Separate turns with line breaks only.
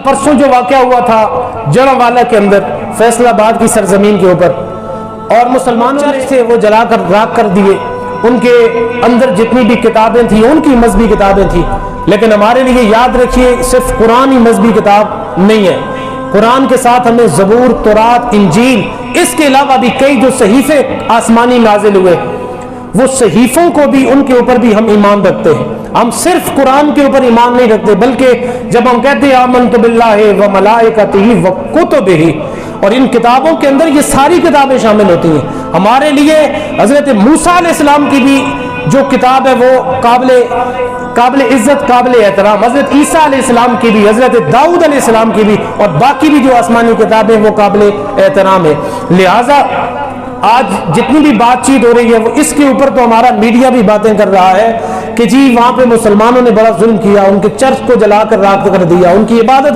परसों जो वाक़या हुआ था जड़वाला के अंदर, फैसलाबाद की सरजमीन के ऊपर, और मुसलमानों ने से वो जला कर राख कर दिए, उनके अंदर जितनी भी किताबें थी उनकी मजहबी किताबें थी। लेकिन हमारे लिए याद रखिए सिर्फ कुरान ही मजहबी किताब नहीं है। कुरान के साथ हमें ज़बूर, तौरात, इंजील, इसके अलावा भी कई जो सहीफे आसमानी नाजिल हुए, वो सहीफों को भी, उनके ऊपर भी हम ईमान रखते हैं। हम सिर्फ कुरान के ऊपर ईमान नहीं रखते, बल्कि जब हम कहते हैं आमनतु बिल्लाहि व मलाइकतिही व कुतुबिही, और इन किताबों के अंदर ये सारी किताबें शामिल होती हैं। हमारे लिए हजरत मूसा अलैहिस्सलाम की भी जो किताब है वो काबिल इज्जत, काबिल एहतराम, हजरत ईसा अलैहिस्सलाम की भी, हजरत दाऊद अलैहिस्सलाम की भी, और बाकी भी जो आसमानी किताबें वो काबिल एहतराम है। लिहाजा आज जितनी भी बातचीत हो रही है वो इसके ऊपर तो हमारा मीडिया भी बातें कर रहा है कि जी वहाँ पे मुसलमानों ने बड़ा जुल्म किया, उनके चर्च को जला कर राख कर दिया, उनकी इबादत